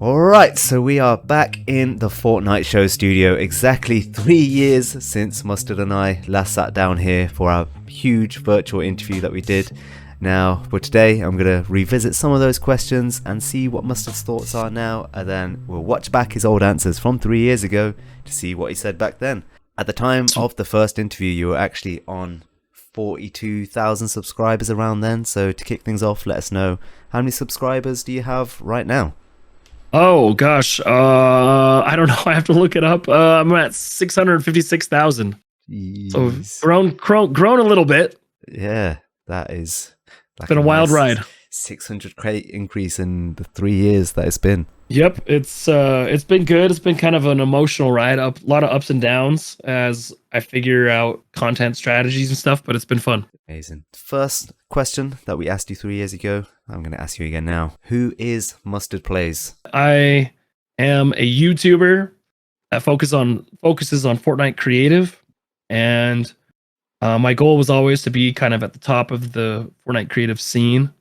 Alright, so we are back in the Fortnite show studio, exactly 3 years since Mustard and I last sat down here for our huge virtual interview that we did. Now, for today, I'm going to revisit some of those questions and see what Mustard's thoughts are now, and then we'll watch back his old answers from 3 years ago to see what he said back then. At the time of the first interview, you were actually on 42,000 subscribers around then, so to kick things off, let us know, how many subscribers do you have right now? Oh gosh, I don't know. I have to look it up. I'm at 656,000. So grown a little bit. Yeah, that is. It's been a wild ride. 600k increase in the 3 years that it's been. Yep, it's been good. It's been kind of an emotional ride, a lot of ups and downs as I figure out content strategies and stuff. But it's been fun. Amazing. First question that we asked you 3 years ago, I'm going to ask you again now. Who is Mustard Plays? I am a YouTuber that focuses on Fortnite Creative, and my goal was always to be kind of at the top of the Fortnite Creative scene,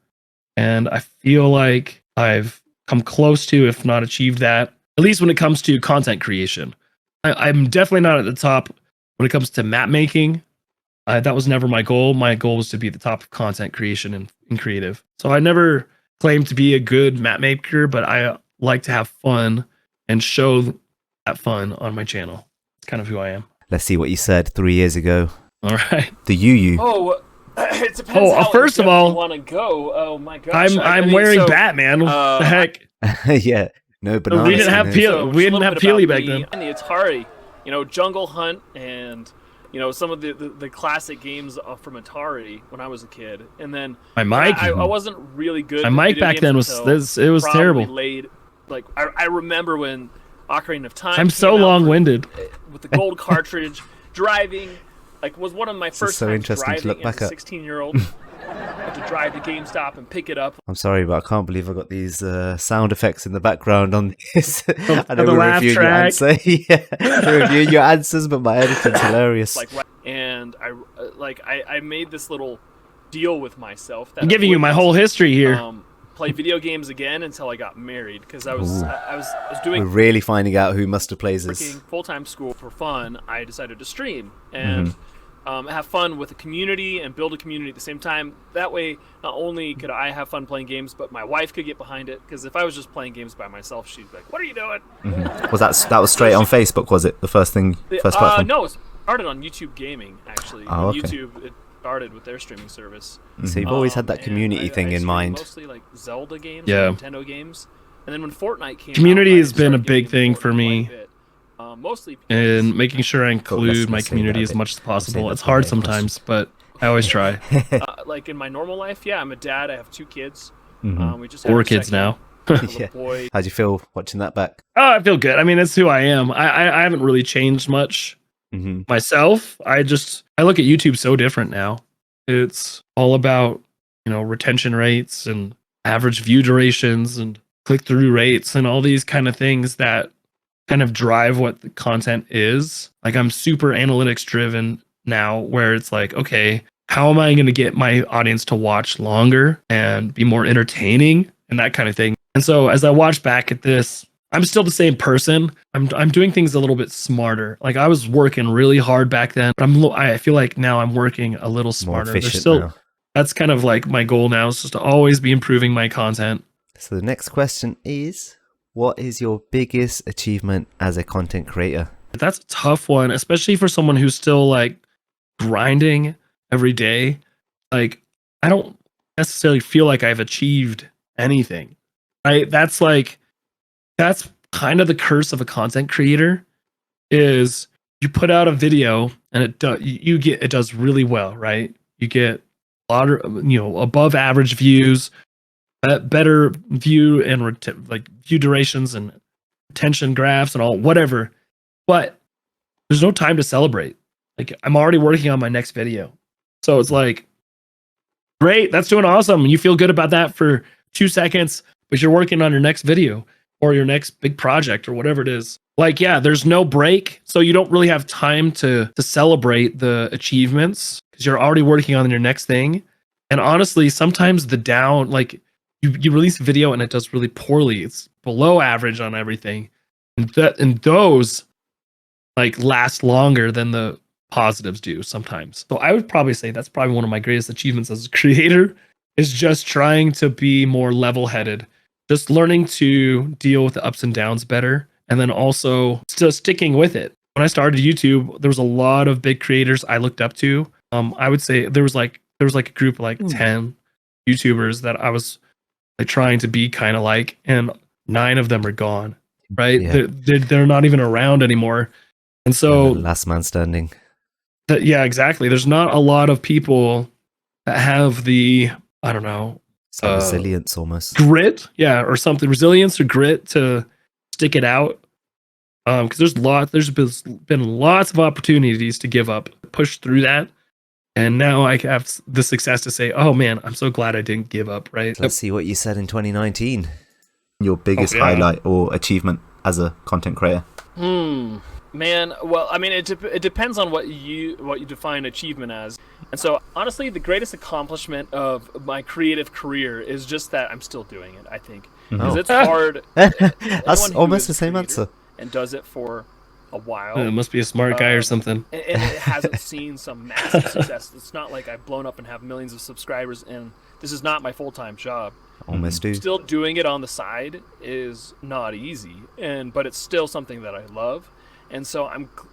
and I feel like I've come close to, if not achieved that, at least when it comes to content creation. I'm definitely not at the top when it comes to map making. That was never my goal. My goal was to be at the top of content creation in creative. So I never claimed to be a good map maker, but I like to have fun and show that fun on my channel. It's kind of who I am. Let's see what you said 3 years ago. All right. The you. Oh, it depends how first of all, you want to go. Oh my gosh. I'm wearing Batman. What the heck? Yeah. No bananas. We didn't have Peely back then. And the Atari, Jungle Hunt and some of the classic games from Atari when I was a kid. And then my mic. I wasn't really good. My mic back then was terrible. Late, I remember when Ocarina of Time. I'm so long-winded. With the gold cartridge, driving. Was one of my first so times interesting driving to look back as a at. 16-year-old. Had to drive to GameStop and pick it up. I'm sorry, but I can't believe I got these sound effects in the background on this. I know the we're laugh reviewing track. your answer. Yeah, we're reviewing your answers, but my editing's hilarious. And I made this little deal with myself that I'm giving you my whole history here. Play video games again until I got married, because I was doing. We're really finding out who Mustard Plays is. Full-time school for fun. I decided to stream and have fun with a community and build a community at the same time. That way, not only could I have fun playing games, but my wife could get behind it. Because if I was just playing games by myself, she'd be like, "What are you doing?" Was that was straight on Facebook? Was it the first platform? No, it started on YouTube Gaming actually. Oh, okay. YouTube. It started with their streaming service. So you've always had that community thing in mind. Mostly like Zelda games, yeah, Nintendo games, and then when Fortnite came community out, has been a big thing for me. Mostly and making sure I include my community as much as possible. It's hard sometimes, but I always try. Like in my normal life, yeah, I'm a dad. I have 2 kids. We just 4 kids now. Yeah. How'd you feel watching that back? Oh, I feel good. I mean, it's who I am. I haven't really changed much myself. I look at YouTube so different now. It's all about, retention rates and average view durations and click-through rates and all these kind of things that kind of drive what the content is. I'm super analytics driven now, where it's like, okay, how am I going to get my audience to watch longer and be more entertaining and that kind of thing. And so as I watch back at this, I'm still the same person. I'm doing things a little bit smarter. I was working really hard back then, but I feel like now I'm working a little smarter. More efficient now. That's kind of like my goal now, is just to always be improving my content. So the next question is, what is your biggest achievement as a content creator? That's a tough one, especially for someone who's still grinding every day. I don't necessarily feel like I've achieved anything. That's kind of the curse of a content creator, is you put out a video and it does really well, right? You get a lot of, above average views, better view and view durations and retention graphs and all, whatever. But there's no time to celebrate. I'm already working on my next video. So it's great, that's doing awesome. You feel good about that for 2 seconds, but you're working on your next video or your next big project or whatever it is. Yeah, there's no break. So you don't really have time to celebrate the achievements because you're already working on your next thing. And honestly, sometimes you release a video and it does really poorly. below average on everything, and those like last longer than the positives do sometimes. So I would probably say that's probably one of my greatest achievements as a creator is just trying to be more level-headed, just learning to deal with the ups and downs better, and then also still sticking with it. When I started YouTube, there was a lot of big creators I looked up to. I would say there was like a group of like 10 YouTubers that I was like trying to be kind of like, and 9 of them are gone. Right? Yeah. They're not even around anymore. And so last man standing. yeah, exactly. There's not a lot of people that have the, I don't know, It's like resilience almost. grit, yeah, or something, resilience or grit to stick it out. Because there's been lots of opportunities to give up, push through that, and now I have the success to say, oh man, I'm so glad I didn't give up. Right? Let's see what you said in 2019. Your biggest highlight or achievement as a content creator? Man, well, I mean, it depends on what you define achievement as. And so, honestly, the greatest accomplishment of my creative career is just that I'm still doing it, I think. Because it's hard. That's almost the same answer. And does it for a while. It must be a smart guy or something. And it hasn't seen some massive success. It's not like I've blown up and have millions of subscribers, and this is not my full-time job. Almost do. Still doing it on the side is not easy, but it's still something that I love. And so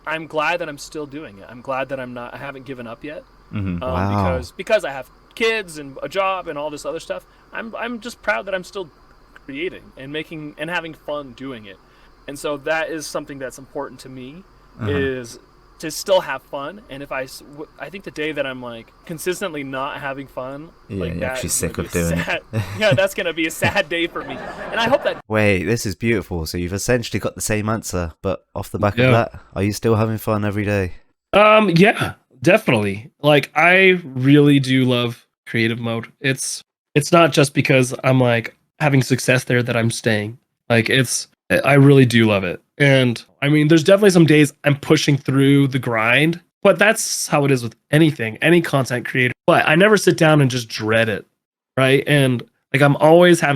I'm glad that I'm still doing it. I'm glad that I haven't given up yet. Wow. Because I have kids and a job and all this other stuff. I'm just proud that I'm still creating and making and having fun doing it. And so that is something that's important to me is to still have fun. And if I think the day that I'm like consistently not having fun, like you're actually sick of doing it. Yeah, that's gonna be a sad day for me. And I hope that. Wait, this is beautiful. So you've essentially got the same answer, but off the back of that, are you still having fun every day? Yeah, definitely. Like I really do love creative mode. It's not just because I'm like having success there that I'm staying. Like I really do love it. And I mean, there's definitely some days I'm pushing through the grind, but that's how it is with anything, any content creator. But I never sit down and just dread it. Right. And like, I'm always I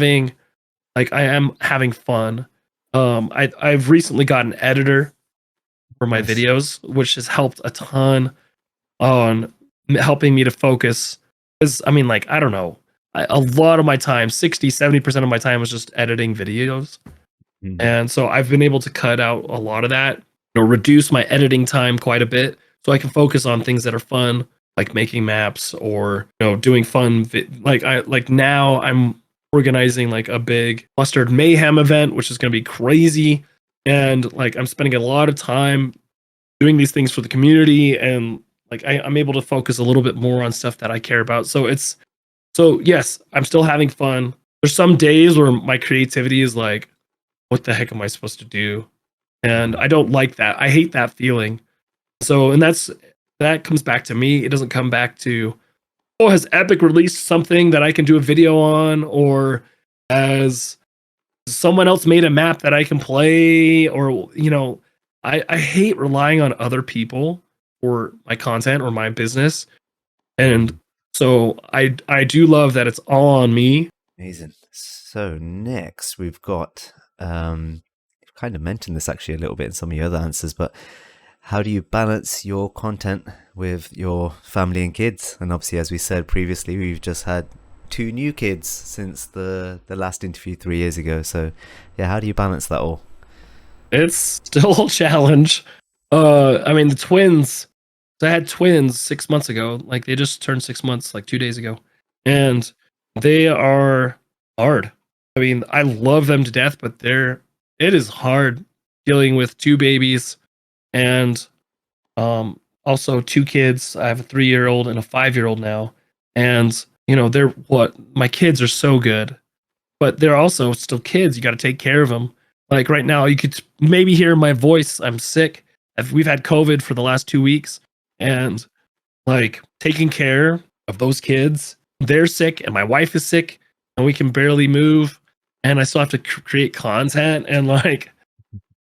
am having fun. I've recently got an editor for my videos, which has helped a ton on helping me to focus. Because I mean, like, I don't know, a lot of my time, 60-70% of my time was just editing videos. And so I've been able to cut out a lot of that, reduce my editing time quite a bit so I can focus on things that are fun, like making maps or, doing fun. Now I'm organizing like a big Mustard Mayhem event, which is going to be crazy. And like, I'm spending a lot of time doing these things for the community. And like, I'm able to focus a little bit more on stuff that I care about. So yes, I'm still having fun. There's some days where my creativity is like, what the heck am I supposed to do? And I don't like that. I hate that feeling. So, and that comes back to me. It doesn't come back to, has Epic released something that I can do a video on, or has someone else made a map that I can play, or, I hate relying on other people for my content or my business. And so I do love that it's all on me. Amazing. So next we've got, you've kind of mentioned this actually a little bit in some of your other answers, but how do you balance your content with your family and kids? And obviously, as we said previously, we've just had 2 new kids since the last interview 3 years ago. So yeah, how do you balance that all? It's still a challenge. I mean, the twins, so I had twins 6 months ago. Like they just turned 6 months, like 2 days ago. And they are hard. I mean, I love them to death, but it is hard dealing with 2 babies and also 2 kids. I have a 3-year-old and a 5-year-old now. And, my kids are so good, but they're also still kids. You got to take care of them. Like right now, you could maybe hear my voice. I'm sick. We've had COVID for the last 2 weeks, and like taking care of those kids, they're sick and my wife is sick and we can barely move. And I still have to create content, and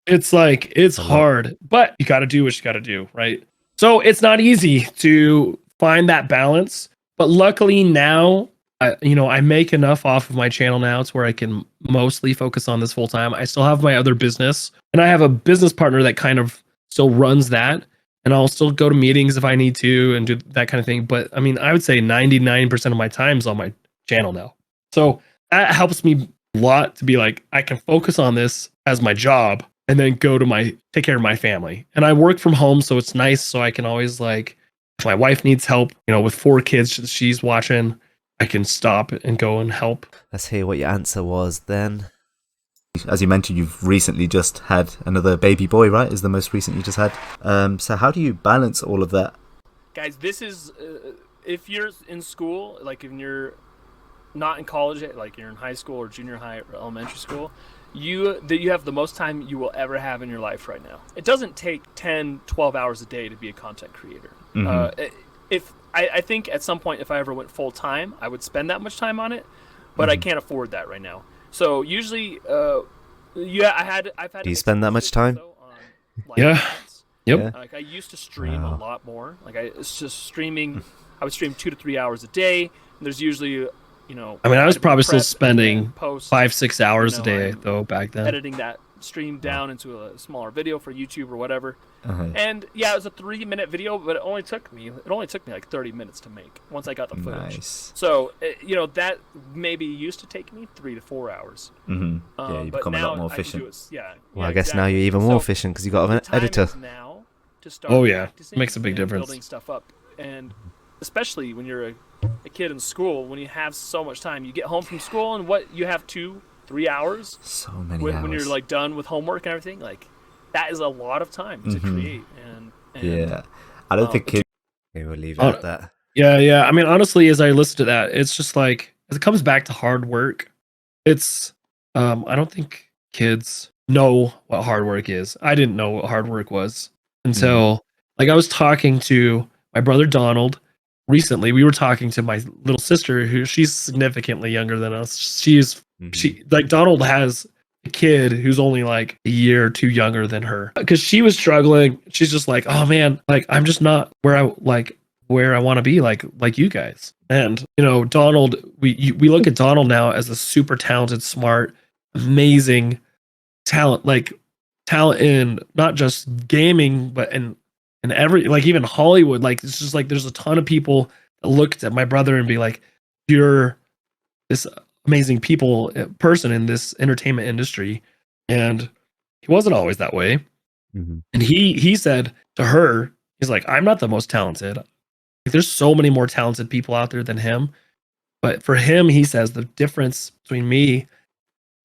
it's hard, but you got to do what you got to do, right? So it's not easy to find that balance, but luckily now I make enough off of my channel now to where I can mostly focus on this full time. I still have my other business, and I have a business partner that kind of still runs that, and I'll still go to meetings if I need to and do that kind of thing. But I mean, I would say 99% of my time's on my channel now. So that helps me a lot to be like, I can focus on this as my job and then go to take care of my family. And I work from home, so it's nice. So I can always like, if my wife needs help, with 4 kids she's watching, I can stop and go and help. Let's hear what your answer was then. As you mentioned, you've recently just had another baby boy, right? Is the most recent you just had. So how do you balance all of that? Guys, this is if you're in school, like if you're not in college, like you're in high school or junior high or elementary school, you have the most time you will ever have in your life right now. It doesn't take 10, 12 hours a day to be a content creator. I think at some point, if I ever went full time, I would spend that much time on it, but I can't afford that right now. So usually, I've had. Do you spend that much time? Yeah. Yep. Yeah. Like I used to stream a lot more. Like it's just streaming. I would stream 2 to 3 hours a day. And there's usually, I mean, I was probably still spending post, 5-6 hours a day though back then. Editing that stream down into a smaller video for YouTube or whatever. And yeah, it was a 3-minute video, but it only took me like 30 minutes to make once I got the footage. Nice. So that maybe used to take me 3 to 4 hours. Yeah, you become a lot more efficient. Well, I guess now you're even more efficient because you got an editor. Now to start it makes a big difference. Building stuff up, and especially when you're a kid in school, when you have so much time, you get home from school and you have 2-3 hours. So many when, hours. When you're like done with homework and everything, like that is a lot of time to create. And yeah, I don't think kids. Okay, we'll leave it at that. Yeah. I mean, honestly, as I listen to that, it's just like it comes back to hard work. It's I don't think kids know what hard work is. I didn't know what hard work was until like I was talking to my brother Donald recently. We were talking to my little sister, who she's significantly younger than us. She like Donald has a kid who's only like a year or 2 younger than her, because she was struggling. She's just like, oh man, like I'm just not where I want to be like you guys. And Donald, we look at Donald now as a super talented, smart, amazing talent in not just gaming, but in every, like even Hollywood. Like it's just like there's a ton of people that looked at my brother and be like, you're this amazing person in this entertainment industry. And he wasn't always that way. And he said to her, he's like, I'm not the most talented. Like, there's so many more talented people out there than him. But for him, he says the difference between me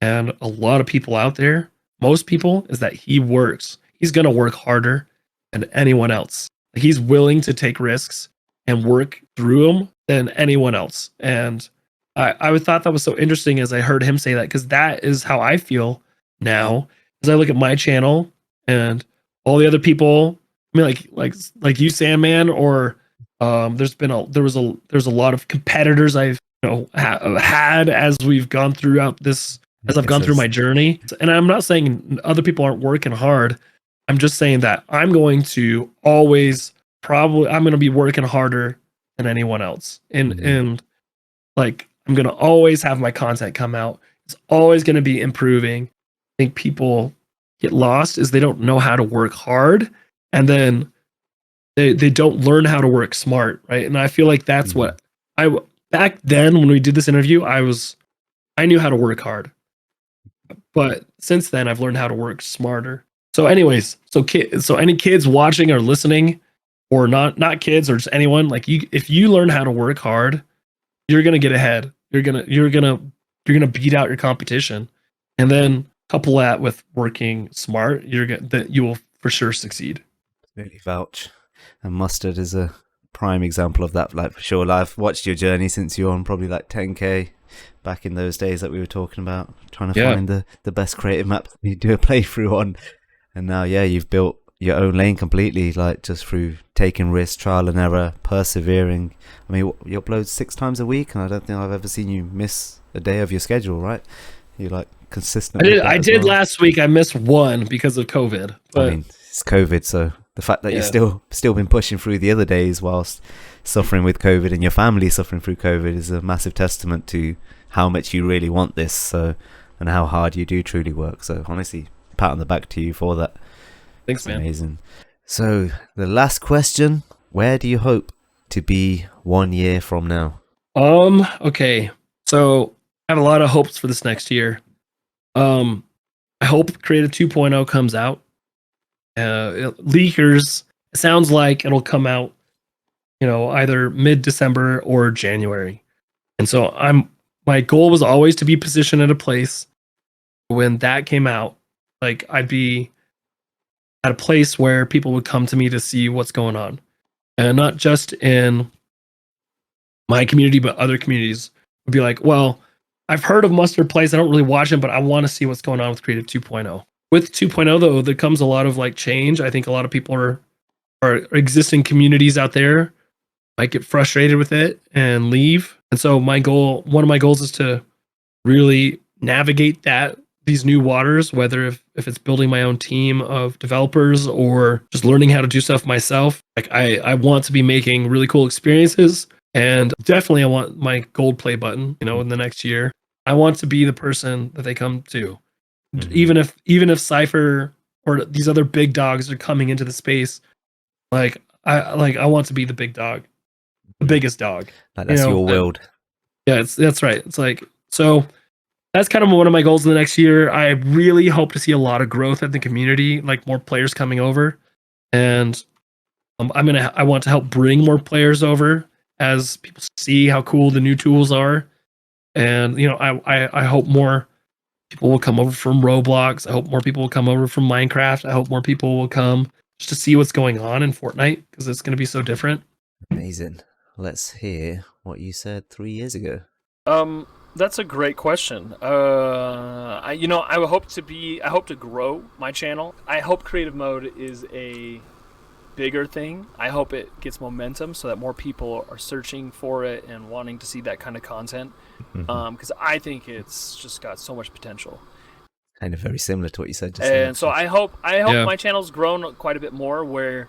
and a lot of people out there, most people, is that he works. He's going to work harder than anyone else. Like, he's willing to take risks and work through them than anyone else. And I thought that was so interesting as I heard him say that, because that is how I feel now as I look at my channel and all the other people. I mean, like you, Sandman, or there's a lot of competitors I've had as we've gone throughout this, as I've gone through my journey. And I'm not saying other people aren't working hard. I'm just saying that I'm going to be working harder than anyone else. And like, I'm going to always have my content come out. It's always going to be improving. I think people get lost is they don't know how to work hard, and then they don't learn how to work smart, right? And I feel like that's what back then when we did this interview, I knew how to work hard. But since then I've learned how to work smarter. So anyways, so any kids watching or listening, or not kids, or just anyone, like if you learn how to work hard, you're going to get ahead. You're going to beat out your competition. And then couple that with working smart, you will for sure succeed. Really vouch. And Mustard is a prime example of that, like, for sure. I've watched your journey since you're on probably like 10k back in those days that we were talking about, trying to find the best creative maps you do a playthrough on. And now, you've built your own lane completely, like just through taking risks, trial and error, persevering. I mean, you upload 6 times a week, and I don't think I've ever seen you miss a day of your schedule, right? You're like consistent. I did last week. I missed one because of COVID. But I mean, it's COVID, so the fact that Yeah. you're still been pushing through the other days whilst suffering with COVID, and your family suffering through COVID, is a massive testament to how much you really want this, so, and how hard you do truly work. So honestly, pat on the back to you for that. Thanks, It's man. amazing. So the last question, where do you hope to be 1 year from now? Okay. So I have a lot of hopes for this next year. I hope Creative 2.0 comes out. Leakers, it sounds like it'll come out, either mid-December or January. And so my goal was always to be positioned at a place when that came out, like I'd be at a place where people would come to me to see what's going on. And not just in my community, but other communities would be like, well, I've heard of Mustard Plays. I don't really watch it, but I want to see what's going on with Creative 2.0. With 2.0, though, there comes a lot of like change. I think a lot of people are existing communities out there might get frustrated with it and leave. And so one of my goals is to really navigate these new waters, whether if it's building my own team of developers or just learning how to do stuff myself. Like I want to be making really cool experiences, and definitely I want my gold play button, in the next year. I want to be the person that they come to. Even if Cypher or these other big dogs are coming into the space, I want to be the big dog, the biggest dog. Like that's your world. Yeah, that's right. It's like, so that's kind of one of my goals in the next year. I really hope to see a lot of growth at the community, like more players coming over, and I want to help bring more players over as people see how cool the new tools are, and I hope more people will come over from Roblox. I hope more people will come over from Minecraft. I hope more people will come just to see what's going on in Fortnite, because it's going to be so different. Amazing. Let's hear what you said 3 years ago. That's a great question. I hope to grow my channel. I hope creative mode is a bigger thing. I hope it gets momentum so that more people are searching for it and wanting to see that kind of content. Because I think it's just got so much potential. Kind of very similar to what you said just And now. so I hope Yeah. my channel's grown quite a bit more, where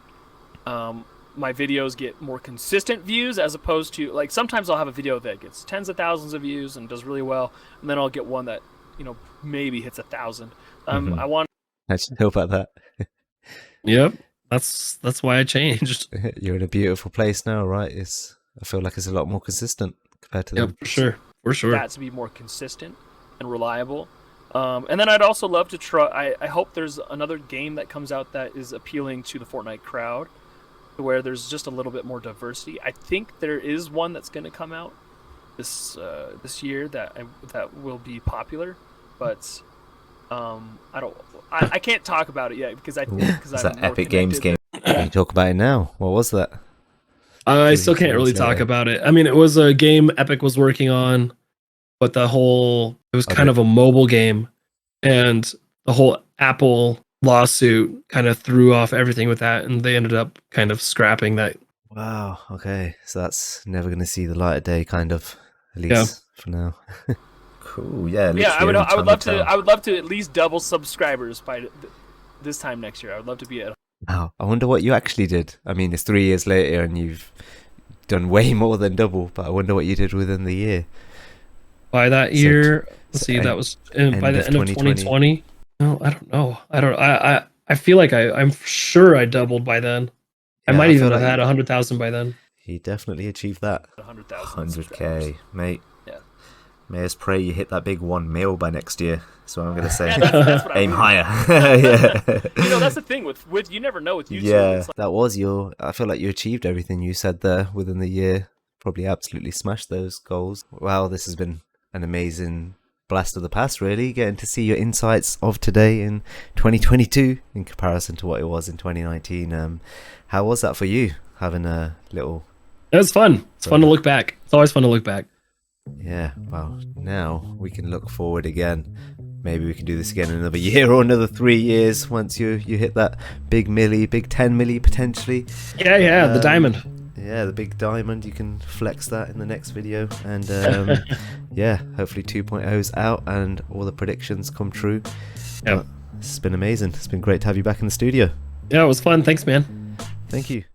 my videos get more consistent views, as opposed to, like, sometimes I'll have a video that gets tens of thousands of views and does really well, and then I'll get one that maybe hits 1,000. I want I should know about that. Yep, that's why I changed. You're in a beautiful place now, right? I feel like it's a lot more consistent compared to Yep, them. for sure. that to be more consistent and reliable. And then I'd also love to try. I hope there's another game that comes out that is appealing to the Fortnite crowd, where there's just a little bit more diversity. I think there is one that's going to come out this year that will be popular, but I can't talk about it yet because I think It's that Epic Games game. Can you talk about it now? What was that? I still can't really talk about it. I mean, it was a game Epic was working on, but it was kind of a mobile game, and the whole Apple lawsuit kind of threw off everything with that, and they ended up kind of scrapping that. Wow, okay. So that's never going to see the light of day, kind of, at least for now. Cool. Yeah. Yeah, I would literally love time will to. tell. I would love to at least double subscribers by this time next year. I would love to be at. Wow, I wonder what you actually did. I mean, it's 3 years later and you've done way more than double, but I wonder what you did within the year. By that year, let's see, that was by the end of 2020. No, I don't know. I feel like I'm sure I doubled by then. I Yeah, might I even feel have like had 100,000 by then. He definitely achieved that. 100,000. 100k, mate. Yeah. May us pray you hit that big 1 mil by next year. That's what I'm gonna say. Yeah, that's what I Aim mean. higher. Yeah. That's the thing with you never know with YouTube. Yeah. It's like, That was I feel like you achieved everything you said there within the year. Probably absolutely smashed those goals. Wow, this has been an amazing blast of the past, really, getting to see your insights of today in 2022 in comparison to what it was in 2019. How was that for you, having a little... It was fun. It's fun to look back. It's always fun to look back. Yeah, well, now we can look forward again. Maybe we can do this again in another year or another 3 years once you hit that big 10 milli potentially. Yeah, the diamond. Yeah, the big diamond. You can flex that in the next video. And yeah, hopefully 2.0's out and all the predictions come true. Yeah. But it's been amazing. It's been great to have you back in the studio. Yeah, it was fun. Thanks, man. Thank you.